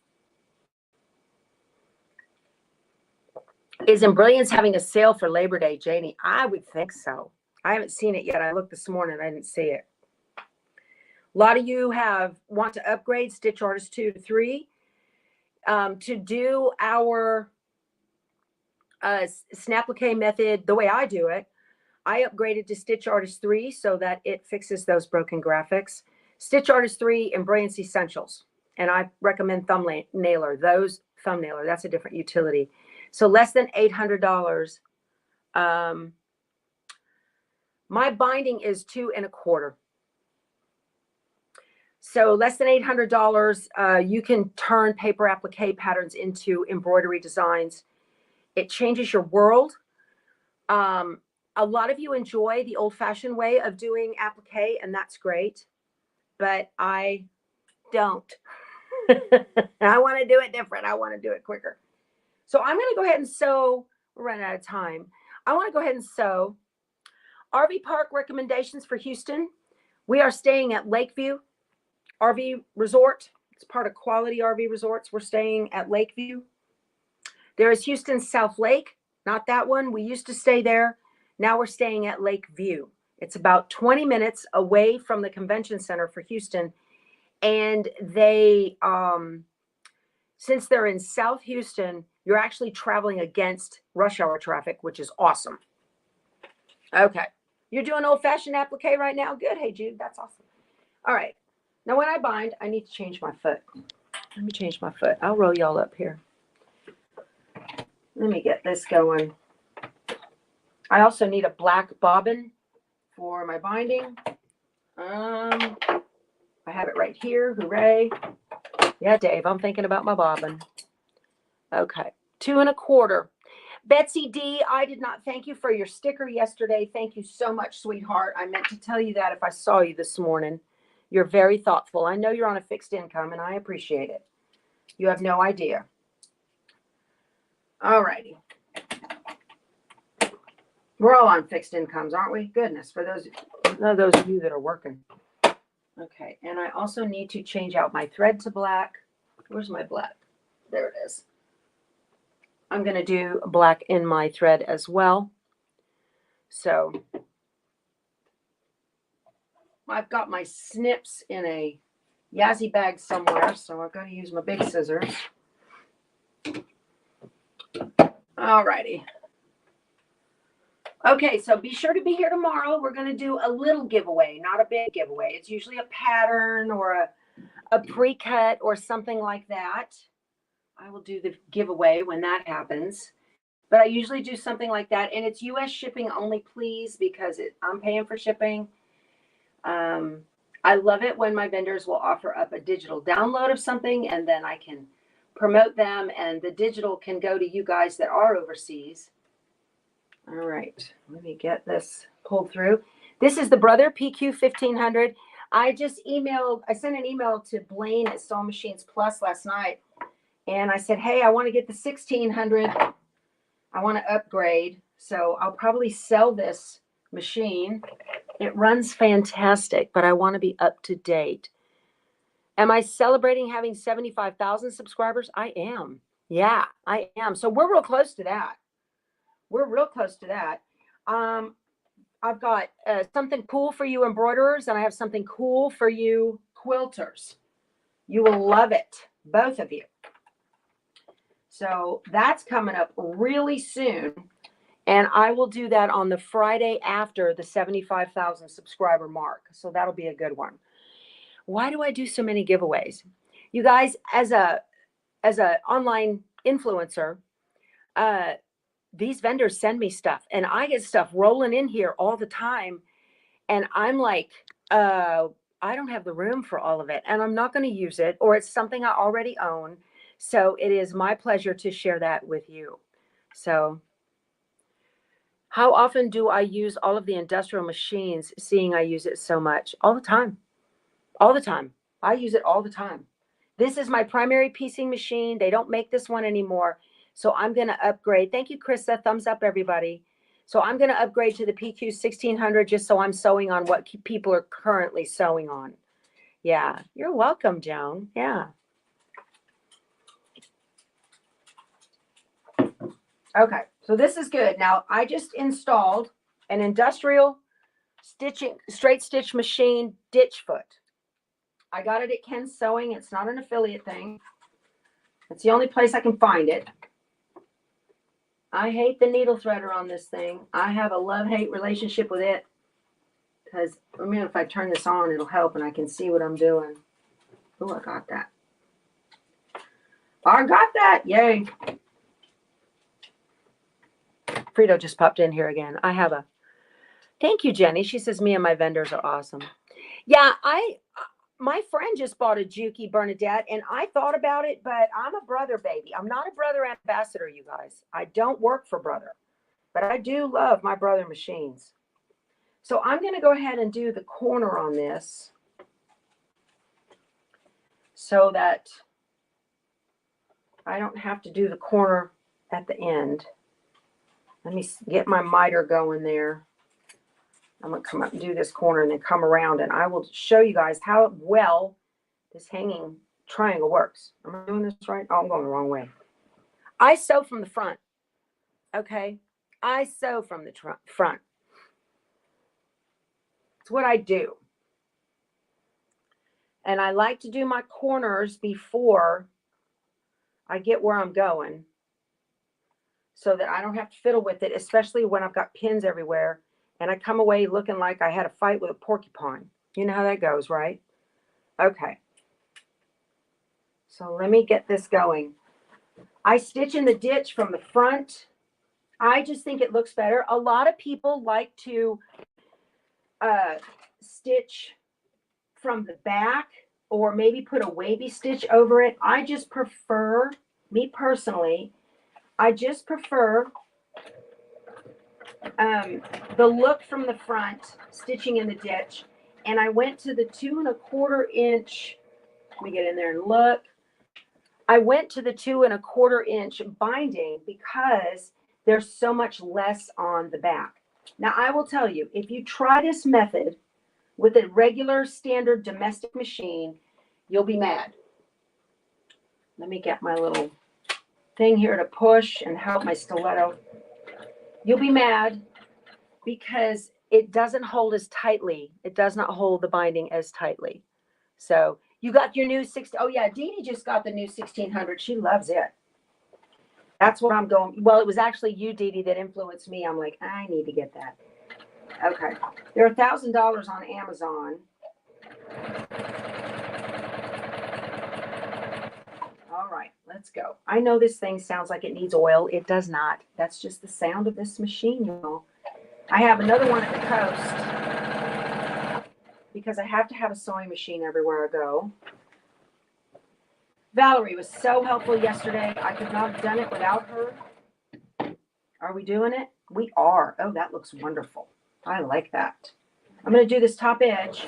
Is Embrilliance having a sale for Labor Day, Janie? I would think so. I haven't seen it yet. I looked this morning. I didn't see it. A lot of you want to upgrade Stitch Artist 2 to 3. To do our snap-applique method the way I do it, I upgraded to Stitch Artist 3 so that it fixes those broken graphics. Stitch Artist 3 and Brilliance Essentials. And I recommend Thumbnailer. Thumbnailer, that's a different utility. So less than $800. My binding is 2 1/4. So less than $800, you can turn paper applique patterns into embroidery designs. It changes your world. A lot of you enjoy the old-fashioned way of doing applique, and that's great. But I don't. I want to do it different. I want to do it quicker. So I'm going to go ahead and sew. We're running out of time. I want to go ahead and sew. RV park recommendations for Houston. We are staying at Lakeview RV Resort. It's part of Quality RV Resorts. We're staying at Lakeview. There is Houston South Lake. Not that one. We used to stay there. Now we're staying at Lakeview. It's about 20 minutes away from the convention center for Houston. And they, since they're in South Houston, you're actually traveling against rush hour traffic, which is awesome. Okay. You're doing old-fashioned applique right now? Good. Hey, Jude. That's awesome. All right. Now, when I bind, I need to change my foot. Let me change my foot. I'll roll y'all up here. Let me get this going. I also need a black bobbin for my binding. I have it right here. Hooray. Yeah, Dave, I'm thinking about my bobbin. Okay. 2 1/4. Betsy D, I did not thank you for your sticker yesterday. Thank you so much, sweetheart. I meant to tell you that if I saw you this morning. You're very thoughtful. I know you're on a fixed income, and I appreciate it. You have no idea. All righty. We're all on fixed incomes, aren't we? Goodness, for those of you that are working. Okay, and I also need to change out my thread to black. Where's my black? There it is. I'm going to do black in my thread as well. So I've got my snips in a Yazzie bag somewhere, so I've got to use my big scissors. All righty. Okay, so be sure to be here tomorrow. We're going to do a little giveaway, not a big giveaway. It's usually a pattern or a pre-cut or something like that. I will do the giveaway when that happens. But I usually do something like that. And it's U.S. shipping only, please, because I'm paying for shipping. I love it when my vendors will offer up a digital download of something, and then I can promote them, and the digital can go to you guys that are overseas. All right, let me get this pulled through. This is the Brother PQ 1500. I sent an email to Blaine at Sewing Machines Plus last night, And I said, hey, I want to get the 1600. I want to upgrade. So I'll probably sell this machine. It runs fantastic, but I want to be up to date. Am I celebrating having 75,000 subscribers? I am. Yeah, I am. So we're real close to that. We're real close to that. I've got something cool for you embroiderers, and I have something cool for you quilters. You will love it, both of you. So that's coming up really soon. And I will do that on the Friday after the 75,000 subscriber mark. So that'll be a good one. Why do I do so many giveaways? You guys, as a online influencer, these vendors send me stuff and I get stuff rolling in here all the time. And I'm like, I don't have the room for all of it and I'm not going to use it, or it's something I already own. So it is my pleasure to share that with you. So how often do I use all of the industrial machines, seeing I use it so much? All the time. All the time. I use it all the time. This is my primary piecing machine. They don't make this one anymore. So I'm going to upgrade. Thank you, Krista. Thumbs up, everybody. So I'm going to upgrade to the PQ 1600 just so I'm sewing on what people are currently sewing on. Yeah. You're welcome, Joan. Yeah. Okay. So this is good. Now, I just installed an industrial straight stitch machine ditch foot. I got it at Ken's Sewing. It's not an affiliate thing. It's the only place I can find it. I hate the needle threader on this thing. I have a love-hate relationship with it. Because, I mean, if I turn this on, it'll help and I can see what I'm doing. Oh, I got that. I got that. Yay. Frito just popped in here again. I have a... Thank you, Jenny. She says, me and my vendors are awesome. Yeah, my friend just bought a Juki Bernadette, and I thought about it, but I'm a Brother baby. I'm not a Brother ambassador, you guys. I don't work for Brother, but I do love my Brother machines. So I'm going to go ahead and do the corner on this so that I don't have to do the corner at the end. Let me get my miter going there. I'm going to come up and do this corner and then come around, and I will show you guys how well this hanging triangle works. Am I doing this right? Oh, I'm going the wrong way. I sew from the front. Okay. I sew from the front. It's what I do. And I like to do my corners before I get where I'm going so that I don't have to fiddle with it, especially when I've got pins everywhere and I come away looking like I had a fight with a porcupine. You know how that goes, right? Okay. So let me get this going. I stitch in the ditch from the front. I just think it looks better. A lot of people like to stitch from the back or maybe put a wavy stitch over it. I just prefer, me personally, I just prefer the look from the front, stitching in the ditch. And I went to the 2 1/4 inch. Let me get in there and look. I went to the 2 1/4 inch binding because there's so much less on the back. Now, I will tell you, if you try this method with a regular standard domestic machine, you'll be mad. Let me get my little thing here to push and help my stiletto. You'll be mad because it doesn't hold as tightly. It does not hold the binding as tightly. So you got your new 60. Oh yeah, Dee Dee just got the new 1600. She loves it. That's what I'm going. Well, it was actually you, Dee Dee, that influenced me. I'm like, I need to get that. Okay. They're $1,000 on Amazon. All right, let's go. I know this thing sounds like it needs oil. It does not. That's just the sound of this machine, you know. I have another one at the coast because I have to have a sewing machine everywhere I go. Valerie was so helpful yesterday. I could not have done it without her. Are we doing it? We are. Oh, that looks wonderful. I like that. I'm going to do this top edge.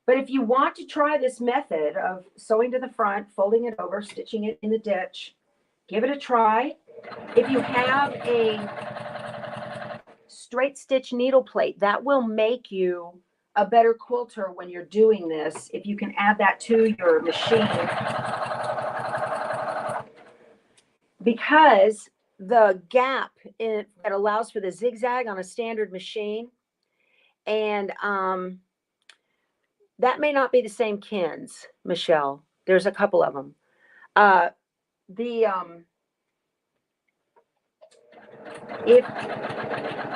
But if you want to try this method of sewing to the front, folding it over, stitching it in the ditch, give it a try. If you have a straight stitch needle plate, that will make you a better quilter when you're doing this. If you can add that to your machine, because the gap that allows for the zigzag on a standard machine, and that may not be the same Kins, Michelle. There's a couple of them.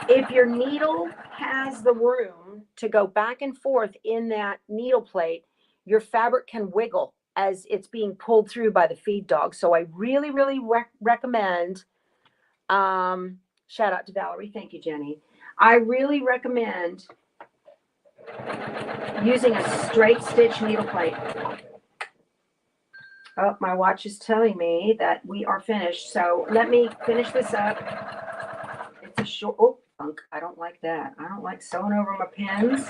If your needle has the room to go back and forth in that needle plate, your fabric can wiggle as it's being pulled through by the feed dog. So I really, really recommend, shout out to Valerie. Thank you, Jenny. I really recommend using a straight stitch needle plate. Oh, my watch is telling me that we are finished. So let me finish this up. It's a short, oh, funk. I don't like that. I don't like sewing over my pins.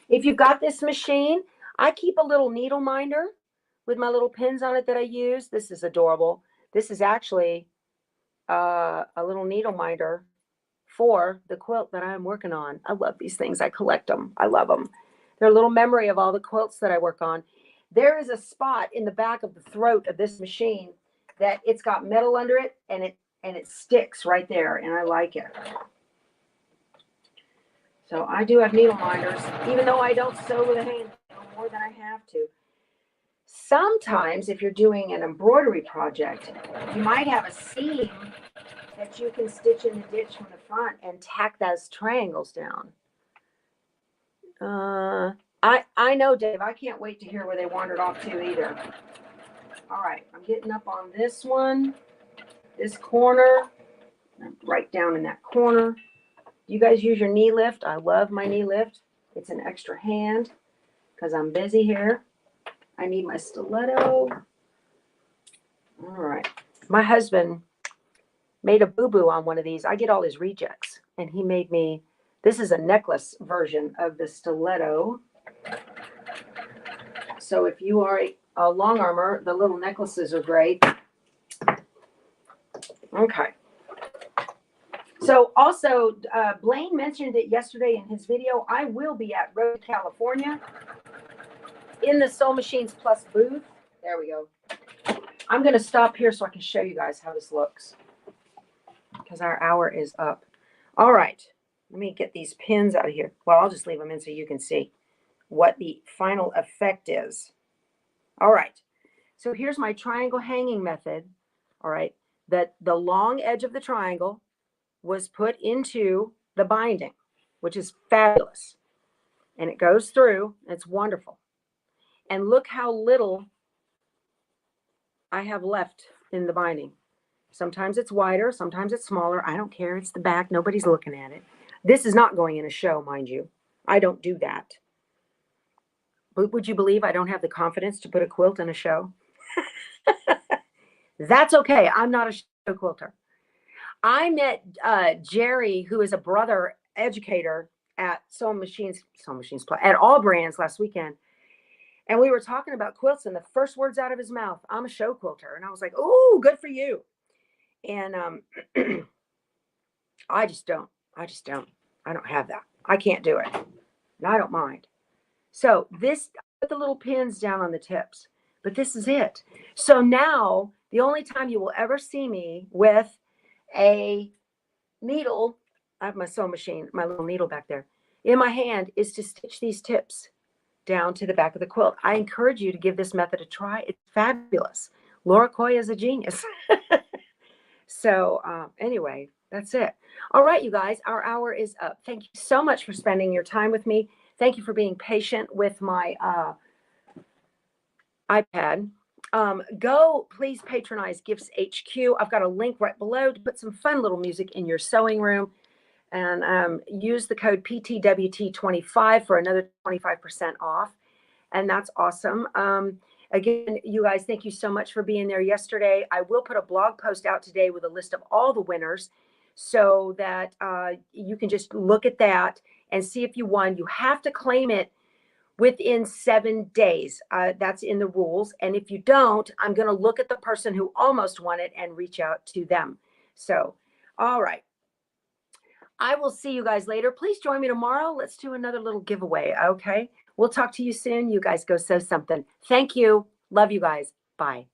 If you've got this machine, I keep a little needle minder with my little pins on it that I use. This is adorable. This is actually a little needle minder for the quilt that I'm working on. I love these things. I collect them. I love them. They're a little memory of all the quilts that I work on. There is a spot in the back of the throat of this machine that it's got metal under it, and it sticks right there, and I like it. So I do have needle minders, even though I don't sew with a hand more than I have to. Sometimes if you're doing an embroidery project, you might have a seam that you can stitch in the ditch from the front and tack those triangles down. I know, Dave. I can't wait to hear where they wandered off to either. All right, I'm getting up on this one, this corner, right down in that corner. You guys use your knee lift. I love my knee lift. It's an extra hand because I'm busy here. I need my stiletto. All right. My husband made a boo-boo on one of these. I get all his rejects, and he made me, this is a necklace version of the stiletto. So if you are a long armor, the little necklaces are great. Okay. So also, Blaine mentioned it yesterday in his video. I will be at Road, California in the Sew Machines Plus booth. There we go. I'm going to stop here so I can show you guys how this looks because our hour is up. All right. Let me get these pins out of here. Well, I'll just leave them in so you can see what the final effect is. All right. So here's my triangle hanging method. All right. That the long edge of the triangle was put into the binding, which is fabulous. And it goes through. It's wonderful. And look how little I have left in the binding. Sometimes it's wider, sometimes it's smaller. I don't care. It's the back. Nobody's looking at it. This is not going in a show, mind you. I don't do that. But would you believe I don't have the confidence to put a quilt in a show? That's okay. I'm not a show quilter. I met Jerry, who is a brother educator at Sewing Machines at All Brands last weekend. And we were talking about quilts, and the first words out of his mouth, I'm a show quilter. And I was like, oh, good for you. And I just don't. I don't have that. I can't do it. And I don't mind. So this, I put the little pins down on the tips, but this is it. So now the only time you will ever see me with a needle, I have my sewing machine, my little needle back there, in my hand is to stitch these tips down to the back of the quilt. I encourage you to give this method a try. It's fabulous. Laura Coy is a genius. So anyway, that's it. All right, you guys, our hour is up. Thank you so much for spending your time with me. Thank you for being patient with my iPad. Go please patronize Gifts HQ. I've got a link right below to put some fun little music in your sewing room. And use the code PTWT25 for another 25% off. And that's awesome. Again, you guys, thank you so much for being there yesterday. I will put a blog post out today with a list of all the winners so that you can just look at that and see if you won. You have to claim it within 7 days. That's in the rules. And if you don't, I'm going to look at the person who almost won it and reach out to them. So, all right. I will see you guys later. Please join me tomorrow. Let's do another little giveaway. Okay. We'll talk to you soon. You guys go sew something. Thank you. Love you guys. Bye.